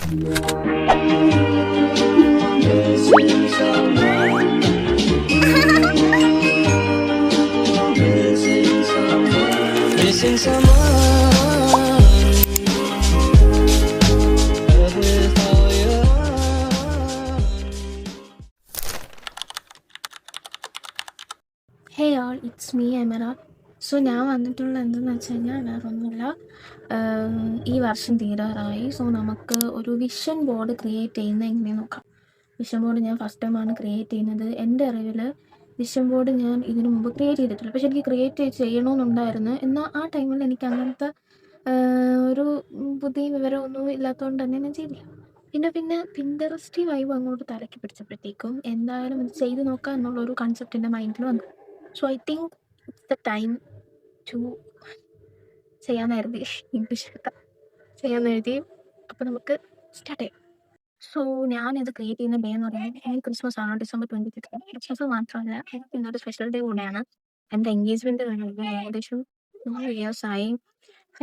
Missing someone with all your hey all it's me എമറ. So ഞാൻ വന്നിട്ടുള്ള എന്തെന്ന് വെച്ച് കഴിഞ്ഞാൽ വേറെ ഒന്നുമില്ല. ഈ വർഷം തീരാറായി. സോ നമുക്ക് ഒരു വിഷൻ ബോർഡ് ക്രിയേറ്റ് ചെയ്യുന്നത് എങ്ങനെയാണ് നോക്കാം. വിഷൻ ബോർഡ് ഞാൻ ഫസ്റ്റ് ടൈമാണ് ക്രിയേറ്റ് ചെയ്യുന്നത്. എൻ്റെ അറിവിൽ വിഷൻ ബോർഡ് ഞാൻ ഇതിനു മുമ്പ് ക്രിയേറ്റ് ചെയ്തിട്ടില്ല. പക്ഷെ എനിക്ക് ക്രിയേറ്റ് ചെയ്യണമെന്നുണ്ടായിരുന്നു. എന്നാൽ ആ ടൈമിൽ എനിക്ക് അങ്ങനത്തെ ഒരു ബുദ്ധിയും വിവരമൊന്നും ഇല്ലാത്തതുകൊണ്ട് തന്നെ ഞാൻ ചെയ്തില്ല. പിന്നെ പിൻട്രസ്റ്റ് വൈബ് അങ്ങോട്ട് തലയ്ക്ക് പിടിച്ചപ്പോഴത്തേക്കും എന്തായാലും ഇത് ചെയ്ത് നോക്കാം എന്നുള്ളൊരു കൺസെപ്റ്റ് എൻ്റെ മൈൻഡിൽ വന്നു. So I think it's the time to ചെയ്യാമെന്ന് കരുതി. ഇംഗ്ലീഷ് ചെയ്യാമെന്ന് എഴുതി. അപ്പോൾ നമുക്ക് സ്റ്റാർട്ട് ചെയ്യാം. സോ ഞാനിത് ക്രിയേറ്റ് ചെയ്യുന്ന ഡേ എന്ന് പറയുന്നത് ക്രിസ്മസ് ആണ്, December 25. ക്രിസ്മസ് മാത്രമല്ല, എനിക്ക് ഇന്നൊരു സ്പെഷ്യൽ ഡേ കൂടെയാണ്. എൻ്റെ എൻഗേജ്മെൻറ്റ് കഴിഞ്ഞത് ഏകദേശം 4 years ആയി.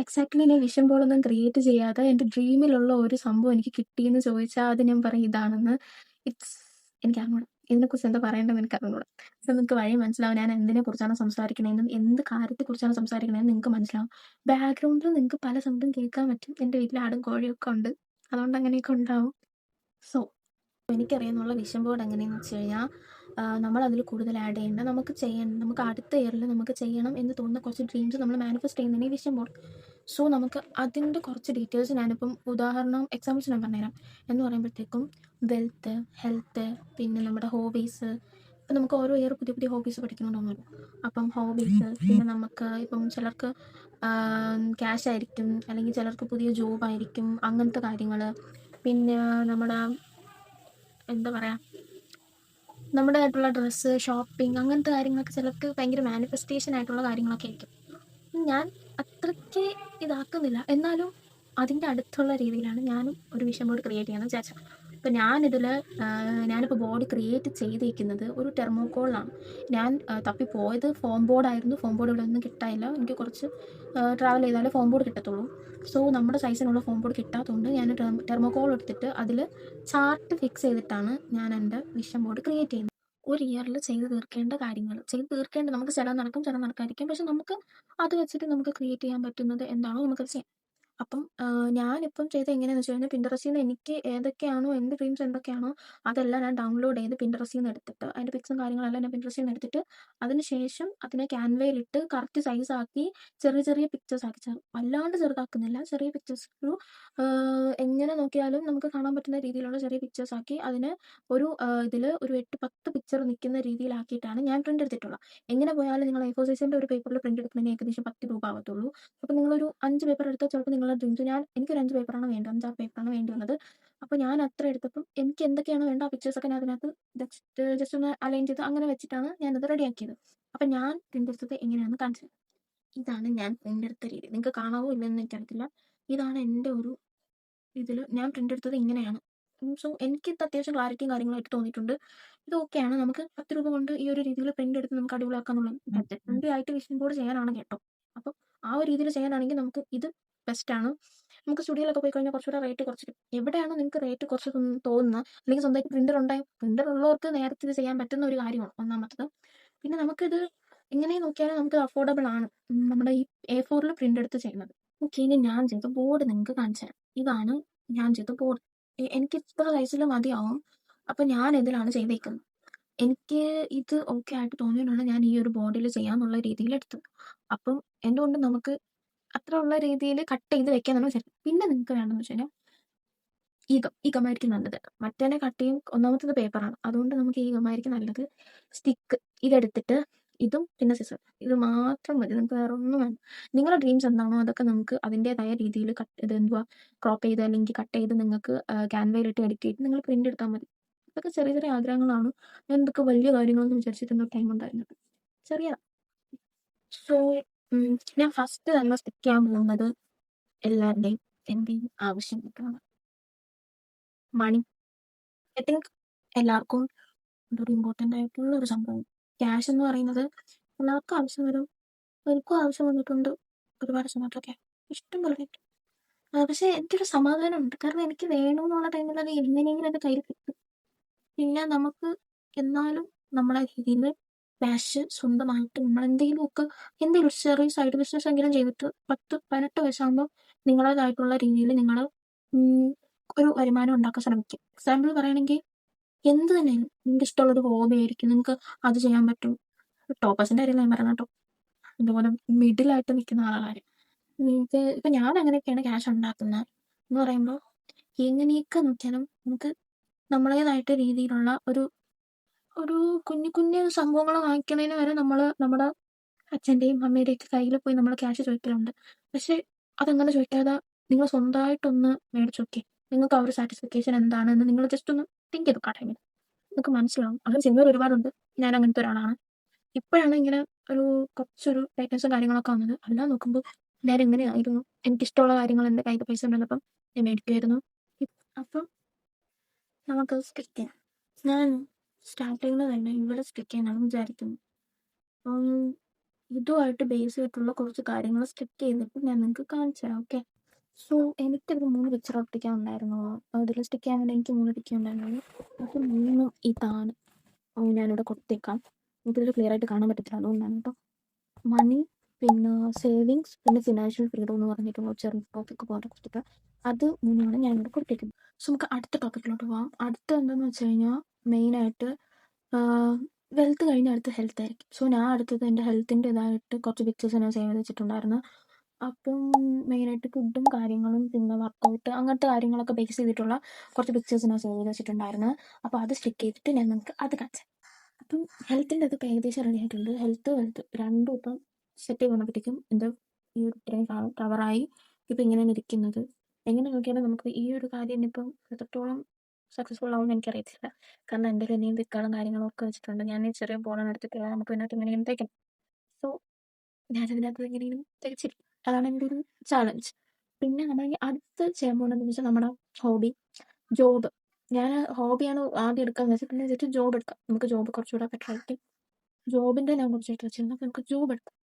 എക്സാക്ട്ലി ഞാൻ വിഷൻ ബോർഡൊന്നും ക്രിയേറ്റ് ചെയ്യാതെ എൻ്റെ ഡ്രീമിലുള്ള ഒരു സംഭവം എനിക്ക് കിട്ടിയെന്ന് ചോദിച്ചാൽ അത് ഞാൻ പറയും ഇതാണെന്ന്. എനിക്ക് അറിഞ്ഞൂടാ ഇതിനെക്കുറിച്ച് എന്താ പറയേണ്ടതെന്ന് എനിക്ക് അറിഞ്ഞൂടാ. സോ നിങ്ങൾക്ക് വഴി മനസ്സിലാവും ഞാൻ എന്തിനെക്കുറിച്ചാണ് സംസാരിക്കണതെന്നും എന്ത് കാര്യത്തെക്കുറിച്ചാണ് സംസാരിക്കണതെന്ന് നിങ്ങൾക്ക് മനസ്സിലാവും. ബാക്ക്ഗ്രൗണ്ടിൽ നിങ്ങൾക്ക് പല സൗണ്ടും കേൾക്കാൻ പറ്റും. എൻ്റെ വീട്ടിൽ ആടും കോഴിയൊക്കെ ഉണ്ട്, അതുകൊണ്ട് അങ്ങനെയൊക്കെ ഉണ്ടാവും. സോ എനിക്കറിയാമെന്നുള്ള വിഷൻ ബോർഡ് എങ്ങനെയാണെന്ന് വെച്ച് കഴിഞ്ഞാൽ നമ്മളതിൽ കൂടുതൽ ആഡ് ചെയ്യേണ്ട, നമുക്ക് അടുത്ത ഇയറിൽ നമുക്ക് ചെയ്യണം എന്ന് തോന്നുന്ന കുറച്ച് ഡ്രീംസ് നമ്മൾ മാനിഫെസ്റ്റ് ചെയ്യുന്നതിന് ഈ വിഷൻ ബോർഡ്. സോ നമുക്ക് അതിൻ്റെ കുറച്ച് ഡീറ്റെയിൽസ് ഞാനിപ്പം എക്സാമ്പിൾസ് ഞാൻ പറഞ്ഞുതരാം. എന്ന് പറയുമ്പോഴത്തേക്കും വെൽത്ത്, ഹെൽത്ത്, പിന്നെ നമ്മുടെ ഹോബീസ്. ഇപ്പം നമുക്ക് ഓരോ ഇയർ പുതിയ പുതിയ ഹോബീസ് പഠിക്കണമെന്നൊന്നുമില്ല. അപ്പം ഹോബീസ്, പിന്നെ നമുക്ക് ഇപ്പം ചിലർക്ക് ക്യാഷ് ആയിരിക്കും, അല്ലെങ്കിൽ ചിലർക്ക് പുതിയ ജോബായിരിക്കും, അങ്ങനത്തെ കാര്യങ്ങൾ. പിന്നെ നമ്മുടെ എന്താ പറയുക, നമ്മുടെ ആയിട്ടുള്ള ഡ്രസ്സ്, ഷോപ്പിംഗ്, അങ്ങനത്തെ കാര്യങ്ങളൊക്കെ ചിലർക്ക് ഭയങ്കര മാനിഫെസ്റ്റേഷൻ ആയിട്ടുള്ള കാര്യങ്ങളൊക്കെ ആയിരിക്കും. ഞാൻ അത്രയ്ക്ക് ഇതാക്കുന്നില്ല, എന്നാലും അതിൻ്റെ അടുത്തുള്ള രീതിയിലാണ് ഞാനും ഒരു വിഷൻ ബോർഡ് ക്രിയേറ്റ് ചെയ്യാമെന്ന് വിചാരിച്ചത്. അപ്പോൾ ഞാനിപ്പോൾ ബോർഡ് ക്രിയേറ്റ് ചെയ്തിരിക്കുന്നത് ഒരു തെർമോക്കോളിലാണ്. ഞാൻ തപ്പിപ്പോയത് ഫോം ബോർഡായിരുന്നു. ഫോം ബോർഡ് ഇവിടെ ഒന്നും കിട്ടാനില്ല. എനിക്ക് കുറച്ച് ട്രാവൽ ചെയ്താലേ ഫോം ബോർഡ് കിട്ടത്തുള്ളൂ. സോ നമ്മുടെ സൈസിനുള്ള ഫോം ബോർഡ് കിട്ടാത്തതുകൊണ്ട് ഞാൻ തെർമോക്കോൾ എടുത്തിട്ട് അതിൽ ചാർട്ട് ഫിക്സ് ചെയ്തിട്ടാണ് ഞാൻ എൻ്റെ വിഷൻ ബോർഡ് ക്രിയേറ്റ് ചെയ്യുന്നത്. ഒരു ഇയറിൽ ചെയ്ത് തീർക്കേണ്ട കാര്യങ്ങൾ നമുക്ക് ചില നടക്കും, ചില നടക്കാതിരിക്കും. പക്ഷെ നമുക്ക് അത് വെച്ചിട്ട് നമുക്ക് ക്രിയേറ്റ് ചെയ്യാൻ പറ്റുന്നത് എന്താണോ നമുക്കത് ചെയ്യാം. അപ്പം ഞാനിപ്പം ചെയ്തത് എങ്ങനെയാണെന്ന് വെച്ച് കഴിഞ്ഞാൽ, പിൻട്രസ്റ്റിൽ നിന്ന് എനിക്ക് ഏതൊക്കെയാണോ എൻ്റെ ഡ്രീംസ് എന്തൊക്കെയാണോ അതെല്ലാം ഞാൻ ഡൗൺലോഡ് ചെയ്ത് പിൻട്രസ്റ്റിൽ നിന്ന് എടുത്തിട്ട് അതിൻ്റെ പിക്സും കാര്യങ്ങളെല്ലാം ഞാൻ പിൻട്രസ്റ്റിൽ നിന്ന് എടുത്തിട്ട് അതിന് ശേഷം അതിനെ ക്യാൻവയിലിട്ട് കറക്റ്റ് സൈസാക്കി ചെറിയ ചെറിയ പിക്ചേഴ്സ് ആക്കി, വല്ലാണ്ട് ചെറുതാക്കുന്നില്ല, ചെറിയ പിക്ചേഴ്സ് എങ്ങനെ നോക്കിയാലും നമുക്ക് കാണാൻ പറ്റുന്ന രീതിയിലുള്ള ചെറിയ പിക്ചേഴ്സ് ആക്കി അതിന് ഒരു ഇതിൽ ഒരു 8-10 പിക്ചർ നിൽക്കുന്ന രീതിയിലാക്കിയിട്ടാണ് ഞാൻ പ്രിൻ്റ് എടുത്തിട്ടുള്ളത്. എങ്ങനെ പോയാലും നിങ്ങൾ A4 സൈസിൻ്റെ ഒരു പേപ്പറിൽ പ്രിൻ്റ് എടുക്കുന്നതിന് ഏകദേശം 10 രൂപ ആവത്തുള്ളൂ. അപ്പോൾ നിങ്ങളൊരു 5 പേപ്പർ എടുത്താൽ ചിലപ്പോൾ നിങ്ങളുടെ ഡ്രീംസ്, എനിക്കൊരു 5 പേപ്പറാണ് വേണ്ടത്, 5-6 പേപ്പറാണ് വേണ്ടി വന്നത്. അപ്പോൾ ഞാൻ അത്ര എടുത്തപ്പം എനിക്ക് എന്തൊക്കെയാണ് വേണ്ട ആ പിക്ചേഴ്സൊക്കെ ഞാൻ അതിനകത്ത് ജസ്റ്റ് ഒന്ന് അലൈൻ ചെയ്ത് അങ്ങനെ വെച്ചിട്ടാണ് ഞാനത് റെഡിയാക്കിയത്. അപ്പം ഞാൻ പ്രിൻ്റ് എടുത്തത് എങ്ങനെയാണെന്ന് കാണിച്ചത്. ഇതാണ് ഞാൻ പ്രിൻ്റ് എടുത്ത രീതി. നിങ്ങൾക്ക് കാണാവോ ഇല്ലെന്ന് എനിക്കറിയത്തില്ല. ഇതാണ് എൻ്റെ ഒരു ഇതിൽ ഞാൻ പ്രിൻ്റ് എടുത്തത് ഇങ്ങനെയാണ്. സോ എനിക്കിത് അത്യാവശ്യം ക്ലാരിറ്റിയും കാര്യങ്ങളായിട്ട് തോന്നിയിട്ടുണ്ട്. ഇത് ഓക്കെയാണ്. നമുക്ക് 10 രൂപ കൊണ്ട് ഈ ഒരു രീതിയിൽ പ്രിൻ്റ് എടുത്ത് നമുക്ക് അടിപൊളിയാക്കാന്നുള്ളത്. ബഡ്ജറ്റ് ആയിട്ട് വിഷൻ ബോർഡ് ചെയ്യാനാണ് കേട്ടോ. അപ്പം ആ ഒരു രീതിയിൽ ചെയ്യാനാണെങ്കിൽ നമുക്ക് ഇത് ബെസ്റ്റാണ്. നമുക്ക് സ്റ്റുഡിയോയിലൊക്കെ പോയി കഴിഞ്ഞാൽ കുറച്ചുകൂടെ റേറ്റ് കുറച്ച് കിട്ടും. എവിടെയാണോ നിങ്ങൾക്ക് റേറ്റ് കുറച്ച് തോന്നുന്നത്, അല്ലെങ്കിൽ സ്വന്തമായിട്ട് പ്രിൻ്റർ ഉള്ളവർക്ക് നേരത്തെ ഇത് ചെയ്യാൻ പറ്റുന്ന ഒരു കാര്യമാണ് ഒന്നാമത്തത്. പിന്നെ നമുക്കിത് എങ്ങനെ നോക്കിയാലും നമുക്ക് അഫോർഡബിൾ ആണ് നമ്മുടെ ഈ A4 പ്രിൻ്റ് എടുത്ത് ചെയ്യുന്നത്. ഓക്കെ, ഇനി ഞാൻ ചെയ്ത ബോർഡ് നിങ്ങൾക്ക് കാണിച്ചു തരാം. ഇതാണ് ഞാൻ ചെയ്ത ബോർഡ്. എനിക്ക് ഇത്ര സൈസിൽ മതിയാവും. അപ്പം ഞാൻ ഇതിലാണ് ചെയ്തേക്കുന്നത്. എനിക്ക് ഇത് ഓക്കെ ആയിട്ട് തോന്നിയതുകൊണ്ടാണ് ഞാൻ ഈ ഒരു ബോർഡിൽ ചെയ്യാന്നുള്ള രീതിയിൽ എടുത്തത്. അപ്പം എന്തുകൊണ്ട് നമുക്ക് അത്ര ഉള്ള രീതിയിൽ കട്ട് ചെയ്ത് വെക്കാന്നാണ് വിചാരിച്ചത്. പിന്നെ നിങ്ങൾക്ക് വേണമെന്ന് വെച്ച് കഴിഞ്ഞാൽ ഈ ഗമായിരിക്കും നല്ലത്. മറ്റേനെ കട്ട് ചെയ്യും, ഒന്നാമത്തത് പേപ്പറാണ്, അതുകൊണ്ട് നമുക്ക് ഈ ഗമായിരിക്കും നല്ലത്. സ്റ്റിക്ക് ഇതെടുത്തിട്ട് ഇതും പിന്നെ സിസർ, ഇത് മാത്രം മതി. നമുക്ക് വേറെ ഒന്നും വേണ്ട. നിങ്ങളുടെ ഡ്രീംസ് എന്താണോ അതൊക്കെ നമുക്ക് അതിൻ്റെതായ രീതിയിൽ ക്രോപ്പ് ചെയ്ത് അല്ലെങ്കിൽ കട്ട് ചെയ്ത് നിങ്ങൾക്ക് ക്യാൻവയിലിട്ട് എഡിറ്റ് ചെയ്ത് നിങ്ങൾ പ്രിൻ്റ് എടുത്താൽ മതി. ഇതൊക്കെ ചെറിയ ചെറിയ ആഗ്രഹങ്ങളാണ്. ഞാൻ ഇതൊക്കെ വലിയ കാര്യങ്ങളൊന്നും വിചാരിച്ചിട്ടൊന്നും ടൈം ഉണ്ടായിരുന്നത് ചെറിയതാണ്. സോ ഞാൻ ഫസ്റ്റ് തന്നെ സ്റ്റിക്ക് ചെയ്യാൻ പോകുന്നത് എല്ലാവരുടെയും എന്തെങ്കിലും ആവശ്യങ്ങൾക്കാണ്. മണി, ഐ തിങ്ക് എല്ലാവർക്കും ഒരു ഇമ്പോർട്ടൻ്റ് ആയിട്ടുള്ള ഒരു സംഭവം. ക്യാഷ് എന്ന് പറയുന്നത് എല്ലാവർക്കും ആവശ്യം വരും. എനിക്കും ആവശ്യം വന്നിട്ടുണ്ട് ഒരുപാട് സമയത്തൊക്കെ. ഇഷ്ടം പോലെ പക്ഷേ എനിക്കൊരു സമാധാനമുണ്ട്. കാരണം എനിക്ക് വേണൂന്നുള്ള ടൈമിൽ അത് എങ്ങനെയെങ്കിലും എൻ്റെ കയ്യിൽ കിട്ടും. പിന്നെ നമുക്ക് എന്നാലും നമ്മളെ രീതിയില് ക്യാഷ് സ്വന്തമായിട്ട് നമ്മളെന്തെങ്കിലുമൊക്കെ എന്തെങ്കിലും ഒരു ചെറിയ സൈഡ് ബിസിനസ് എങ്കിലും ചെയ്തിട്ട് 10, 18 വയസ്സാകുമ്പോൾ നിങ്ങളേതായിട്ടുള്ള രീതിയില് നിങ്ങള് ഉം ഒരു വരുമാനം ഉണ്ടാക്കാൻ ശ്രമിക്കുക. എക്സാമ്പിൾ പറയുകയാണെങ്കിൽ എന്ത് തന്നെയായാലും നിങ്ങൾക്ക് ഇഷ്ടമുള്ളൊരു ഹോബി ആയിരിക്കും. നിങ്ങൾക്ക് അത് ചെയ്യാൻ പറ്റും. ടോപ്പേഴ്സിന്റെ കാര്യമല്ല ഞാൻ പറയുന്നത് ട്ടോ. ഇതുപോലെ മിഡിലായിട്ട് നിൽക്കുന്ന ആളുടെ കാര്യം. ഇപ്പൊ ഞാൻ അങ്ങനെയൊക്കെയാണ് ക്യാഷ് ഉണ്ടാക്കുന്നത് എന്ന് പറയുമ്പോൾ എങ്ങനെയൊക്കെ നോക്കിയാലും നമുക്ക് നമ്മളേതായിട്ട് രീതിയിലുള്ള ഒരു ഒരു കുഞ്ഞു കുഞ്ഞു സംഭവങ്ങൾ വാങ്ങിക്കണേന് വരെ നമ്മള് നമ്മുടെ അച്ഛന്റെയും അമ്മയുടെയും ഒക്കെ കയ്യിൽ പോയി നമ്മൾ ക്യാഷ് ചോദിക്കലുണ്ട്. പക്ഷെ അതങ്ങനെ ചോദിക്കാതെ നിങ്ങൾ സ്വന്തമായിട്ടൊന്ന് മേടിച്ച് നോക്കിയേ. നിങ്ങൾക്ക് ആ ഒരു സാറ്റിസ്ഫാക്ഷൻ എന്താണെന്ന് നിങ്ങൾ ജസ്റ്റ് ഒന്ന് തിങ്ക് ചെയ്ത് നോക്ക് ആ ടൈമിൽ. നിങ്ങൾക്ക് മനസ്സിലാവും. അങ്ങനെ ചെയ്യുന്നവർ ഒരുപാടുണ്ട്. ഞാൻ അങ്ങനത്തെ ഒരാളാണ്. ഇപ്പോഴാണ് ഇങ്ങനെ ഒരു കുറച്ചൊരു ടൈറ്റ്നസും കാര്യങ്ങളൊക്കെ വന്നത്. അല്ലാതെ നോക്കുമ്പോൾ ഞാൻ എങ്ങനെയായിരുന്നു. എനിക്കിഷ്ടമുള്ള കാര്യങ്ങൾ എൻ്റെ കയ്യിൽ പൈസ ഉള്ളപ്പം ഞാൻ മേടിക്കുമായിരുന്നു. അപ്പം നമുക്ക് സ്റ്റിക്ക് ചെയ്യാം. ഞാൻ സ്റ്റാർട്ടിങ്ങിൽ തന്നെ ഇവിടെ സ്റ്റിക്ക് ചെയ്യാനാണ് വിചാരിക്കുന്നത്. അപ്പം ഇതുമായിട്ട് ബേസ് ചെയ്തിട്ടുള്ള കുറച്ച് കാര്യങ്ങൾ സ്റ്റിക്ക് ചെയ്തിട്ട് ഞാൻ നിങ്ങൾക്ക് കാണിച്ചു തരാം. ഓക്കെ. സോ എനിക്കതിൽ 3 പിക്ചർ ഒട്ടിക്കാനുണ്ടായിരുന്നു. അതിൽ സ്റ്റിക്ക് ചെയ്യാൻ വേണ്ടി എനിക്ക് 3 പിക്ചർ ഉണ്ടായിരുന്നുള്ളൂ. അത് 3 ഇതാണ്. ഞാനിവിടെ കൊടുത്തേക്കാം. എനിക്കിതിൽ ക്ലിയർ ആയിട്ട് കാണാൻ പറ്റത്തില്ല. അതുകൊണ്ടാണ് കേട്ടോ. മണി, പിന്നെ സേവിങ്സ്, പിന്നെ ഫിനാൻഷ്യൽ ഫ്രീഡം എന്ന് പറഞ്ഞിട്ടുള്ള ചെറിയ ടോപ്പിക്ക് പോലെ കൊടുത്തിട്ട് അത് 3ആണ് ഞാനിവിടെ കൊടുത്തേക്കുന്നത്. സോ നമുക്ക് അടുത്ത ടോപ്പിക്കിലോട്ട് പോകാം. അടുത്ത എന്താണെന്ന് വെച്ച് കഴിഞ്ഞാൽ മെയിനായിട്ട് വെൽത്ത് കഴിഞ്ഞ അടുത്ത് ഹെൽത്ത് ആയിരിക്കും. സോ ഞാൻ അടുത്തത് എൻ്റെ ഹെൽത്തിൻ്റെതായിട്ട് കുറച്ച് പിക്ചേഴ്സ് ഞാൻ സേവ് ചെയ്ത് വെച്ചിട്ടുണ്ടായിരുന്നു. അപ്പം മെയിനായിട്ട് ഫുഡും കാര്യങ്ങളും പിന്നെ വർക്കൗട്ട് അങ്ങനത്തെ കാര്യങ്ങളൊക്കെ ബേസ് ചെയ്തിട്ടുള്ള കുറച്ച് പിക്ചേഴ്സ് ഞാൻ സേവ് ചെയ്ത് വെച്ചിട്ടുണ്ടായിരുന്നു. അപ്പോൾ അത് സ്റ്റിക്ക് ചെയ്തിട്ട് ഞാൻ നിങ്ങൾക്ക് അത് കാണിച്ചു. അപ്പം ഹെൽത്തിൻ്റെ അത് ഏകദേശം റെഡി ആയിട്ടുണ്ട്. വെൽത്ത് രണ്ടും ഇപ്പം സെറ്റ് ചെയ്ത് വന്നപ്പോഴത്തേക്കും എൻ്റെ ഈ ഒരു ഇത്രയും കവറായി. ഇപ്പം ഇങ്ങനെയാണ് ഇരിക്കുന്നത്. എങ്ങനെ നോക്കിയാലും നമുക്ക് ഈ ഒരു കാര്യം ഇനിയിപ്പം എത്രത്തോളം സക്സസ്ഫുൾ ആവുമെന്ന് എനിക്കറിയത്തില്ല. കാരണം എൻ്റെ കയ്യിൽ ഇനിയും പിക്കാളും കാര്യങ്ങളും ഒക്കെ വെച്ചിട്ടുണ്ട്. ഞാൻ ഈ ചെറിയ ബോളാണ് എടുത്തിട്ടുള്ളത്. നമുക്ക് ഇതിനകത്ത് എങ്ങനെയും തയ്ക്കണം. സോ ഞാനതിനകത്ത് എങ്ങനെയും തയ്ച്ചിരിക്കും. അതാണ് എൻ്റെ ഒരു ചാലഞ്ച്. പിന്നെ നമ്മൾ ഇനി അടുത്ത് ചെയ്യാൻ പോകുന്നതെന്ന് വെച്ചാൽ നമ്മുടെ ഹോബി ജോബ്. ഞാൻ ഹോബിയാണ് ആദ്യം എടുക്കാന്ന് വെച്ചാൽ പിന്നെ വെച്ചിട്ട് ജോബ് എടുക്കാം. നമുക്ക് ജോബ് കുറച്ചുകൂടെ ബെറ്റർ ആയിരിക്കും. ജോബിൻ്റെ ഞാൻ കുറച്ചായിട്ട് വെച്ചിരുന്നു. അപ്പോൾ നമുക്ക് ജോബ് എടുക്കാം.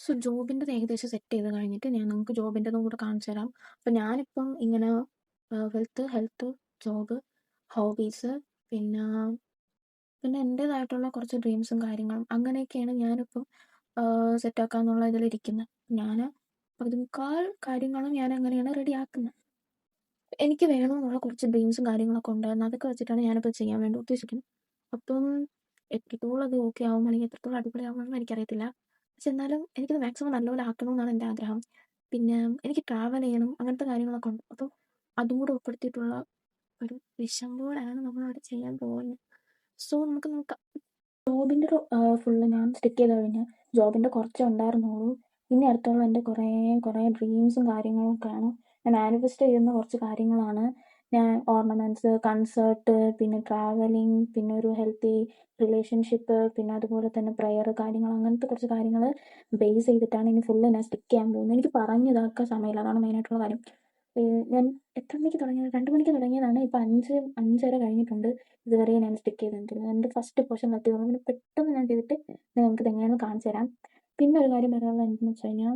സോ ജോബിൻ്റെത് ഏകദേശം സെറ്റ് ചെയ്ത് കഴിഞ്ഞിട്ട് ഞാൻ നമുക്ക് ജോബിൻ്റെതും കൂടെ കാണിച്ചു തരാം. അപ്പം ഞാനിപ്പം ഇങ്ങനെ വെൽത്ത്, ഹെൽത്ത്, ജോബ്, ഹോബീസ്, പിന്നെ പിന്നെ എൻ്റേതായിട്ടുള്ള കുറച്ച് ഡ്രീംസും കാര്യങ്ങളും അങ്ങനെയൊക്കെയാണ് ഞാനിപ്പം സെറ്റാക്കാന്നുള്ള ഇതിലിരിക്കുന്നത്. ഞാൻ പകുതിമുക്കാൽ കാര്യങ്ങളും ഞാൻ അങ്ങനെയാണ് റെഡിയാക്കുന്നത്. എനിക്ക് വേണമെന്നുള്ള കുറച്ച് ഡ്രീംസും കാര്യങ്ങളൊക്കെ ഉണ്ടായിരുന്നു. അതൊക്കെ വെച്ചിട്ടാണ് ഞാനിപ്പോൾ ചെയ്യാൻ വേണ്ടി ഉദ്ദേശിക്കുന്നത്. അപ്പം എത്രത്തോളം അത് ഓക്കെ ആവും അല്ലെങ്കിൽ എത്രത്തോളം അടിപൊളിയാവുമെന്ന് എനിക്കറിയത്തില്ല. പക്ഷെ എന്നാലും എനിക്കത് മാക്സിമം നല്ലപോലെ ആക്കണമെന്നാണ് എൻ്റെ ആഗ്രഹം. പിന്നെ എനിക്ക് ട്രാവൽ ചെയ്യണം അങ്ങനത്തെ കാര്യങ്ങളൊക്കെ ഉണ്ട്. അപ്പം അതും കൂടെ ഉൾപ്പെടുത്തിയിട്ടുള്ള ഒരു വിഷൻ ബോർഡാണ് നമ്മളവിടെ ചെയ്യാൻ പോകുന്നത്. സോ നമുക്ക് നോക്കാം. ജോബിൻ്റെ ഒരു ഫുള്ള് ഞാൻ സ്റ്റിക്ക് ചെയ്ത് കഴിഞ്ഞ് ജോബിൻ്റെ കുറച്ചേ ഉണ്ടായിരുന്നുള്ളൂ. ഇനി അടുത്തുള്ള എൻ്റെ കുറേ ഡ്രീംസും കാര്യങ്ങളൊക്കെയാണ്. ഞാൻ മാനിഫെസ്റ്റ് ചെയ്യുന്ന കുറച്ച് കാര്യങ്ങളാണ്. ഞാൻ ഓർണമെൻറ്റ്സ്, കൺസേർട്ട്, പിന്നെ ട്രാവലിംഗ്, പിന്നെ ഒരു ഹെൽത്തി റിലേഷൻഷിപ്പ്, പിന്നെ അതുപോലെ തന്നെ പ്രയർ കാര്യങ്ങൾ അങ്ങനത്തെ കുറച്ച് കാര്യങ്ങൾ ബേസ് ചെയ്തിട്ടാണ് ഇനി ഫുള്ള് ഞാൻ സ്റ്റിക്ക് ചെയ്യാൻ പോകുന്നത്. എനിക്ക് പറഞ്ഞിതാക്കാൻ സമയമില്ല. അതാണ് മെയിനായിട്ടുള്ള കാര്യം. ഞാൻ എത്ര മണിക്ക് തുടങ്ങിയത്? 2 മണിക്ക് തുടങ്ങിയതാണ്. ഇപ്പം 5:30 കഴിഞ്ഞിട്ടുണ്ട്. ഇതുവരെ ഞാൻ സ്റ്റിക്ക് ചെയ്തിട്ടില്ല. എൻ്റെ ഫസ്റ്റ് പോർഷൻ എത്തിയതുള്ളൂ. പിന്നെ പെട്ടെന്ന് ഞാൻ ചെയ്തിട്ട് ഞാൻ നിങ്ങൾക്ക് ഇതെങ്ങനെയാണെന്ന് കാണിച്ചു തരാം. പിന്നെ ഒരു കാര്യം പറയാനുള്ളത് എന്താണെന്ന് വെച്ച് കഴിഞ്ഞാൽ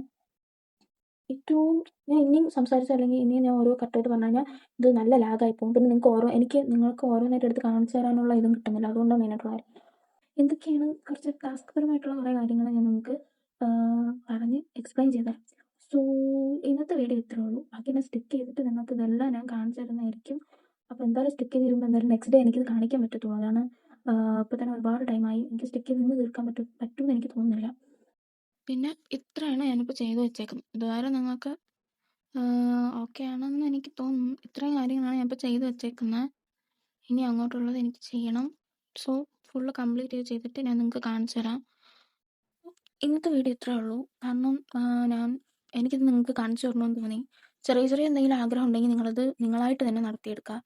ഏറ്റവും ഞാൻ ഇനിയും സംസാരിച്ചോ അല്ലെങ്കിൽ ഇനിയും ഞാൻ ഓരോ കറക്റ്റായിട്ട് പറഞ്ഞു കഴിഞ്ഞാൽ ഇത് നല്ല ലാഗായി പോകും. പിന്നെ നിങ്ങൾക്ക് ഓരോന്നായിട്ട് എടുത്ത് കാണിച്ചു തരാനുള്ള ഇതും കിട്ടുന്നില്ല. അതുകൊണ്ടാണ് മെയിനായിട്ടുള്ള കാര്യം. എന്തൊക്കെയാണ് കുറച്ച് ടാസ്ക് പരമായിട്ടുള്ള കുറേ കാര്യങ്ങൾ ഞാൻ നിങ്ങൾക്ക് പറഞ്ഞ് എക്സ്പ്ലെയിൻ ചെയ്ത് തരാം. സോ ഇന്നത്തെ വീഡിയോ ഇത്രേ ഉള്ളൂ. ബാക്കി ഞാൻ സ്റ്റിക്ക് ചെയ്തിട്ട് നിങ്ങൾക്ക് ഇതെല്ലാം ഞാൻ കാണിച്ചു തരുന്നതായിരിക്കും. അപ്പോൾ എന്തായാലും സ്റ്റിക്ക് ചെയ്ത് തരുമ്പോൾ എന്തായാലും നെക്സ്റ്റ് ഡേ എനിക്കിത് കാണിക്കാൻ പറ്റത്തുള്ളൂ. അതാണ് ഇപ്പോൾ തന്നെ ഒരുപാട് ടൈമായി. എനിക്ക് സ്റ്റിക്ക് ചെയ്ത് ഇന്ന് തീർക്കാൻ പറ്റുമെന്ന് എനിക്ക് തോന്നുന്നില്ല. പിന്നെ ഇത്രയാണ് ഞാനിപ്പോൾ ചെയ്ത് വെച്ചേക്കുന്നത്. ഇതുവരെ നിങ്ങൾക്ക് ഓക്കെ ആണെന്ന് എനിക്ക് തോന്നുന്നു. ഇത്രയും കാര്യങ്ങളാണ് ഞാനിപ്പോൾ ചെയ്ത് വെച്ചേക്കുന്നത്. ഇനി അങ്ങോട്ടുള്ളത് എനിക്ക് ചെയ്യണം. സോ ഫുള്ള് കംപ്ലീറ്റ് ചെയ്തിട്ട് ഞാൻ നിങ്ങൾക്ക് കാണിച്ചു തരാം. ഇന്നത്തെ വീഡിയോ ഇത്രേ ഉള്ളൂ. കാരണം എനിക്കിത് നിങ്ങൾക്ക് കാണിച്ചു തരണമെന്ന് തോന്നി. ചെറിയ എന്തെങ്കിലും ആഗ്രഹം ഉണ്ടെങ്കിൽ നിങ്ങളത് നിങ്ങളായിട്ട് തന്നെ നടത്തിയെടുക്കുക.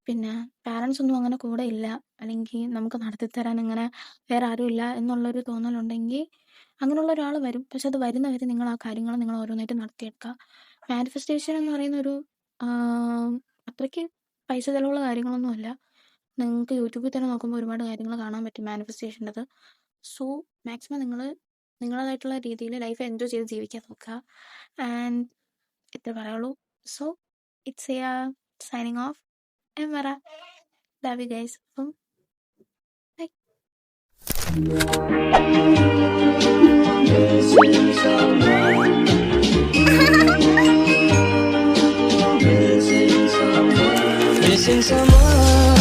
പിന്നെ പാരൻസ് ഒന്നും അങ്ങനെ കൂടെ ഇല്ല, അല്ലെങ്കിൽ നമുക്ക് നടത്തിത്തരാൻ അങ്ങനെ വേറെ ആരും ഇല്ല എന്നുള്ളൊരു തോന്നലുണ്ടെങ്കിൽ അങ്ങനെയുള്ള ഒരാൾ വരും. പക്ഷെ അത് വരുന്നവരെ നിങ്ങൾ ആ കാര്യങ്ങൾ നിങ്ങൾ ഓരോന്നായിട്ട് നടത്തിയെടുക്കുക. മാനിഫെസ്റ്റേഷൻ എന്ന് പറയുന്ന ഒരു അത്രയ്ക്ക് പൈസ ചിലവുള്ള കാര്യങ്ങളൊന്നുമല്ല. നിങ്ങൾക്ക് യൂട്യൂബിൽ തന്നെ നോക്കുമ്പോൾ ഒരുപാട് കാര്യങ്ങൾ കാണാൻ പറ്റും മാനിഫെസ്റ്റേഷൻ്റെത്. സോ മാക്സിമം നിങ്ങൾ നിങ്ങളതായിട്ടുള്ള രീതിയിൽ ലൈഫ് എൻജോയ് ചെയ്ത് ജീവിക്കാൻ നോക്കുക. ആൻഡ് ഇത്ര പറയുള്ളൂ. So it's signing off. എമറ. Love you guys. അപ്പം ബൈ. Missing someone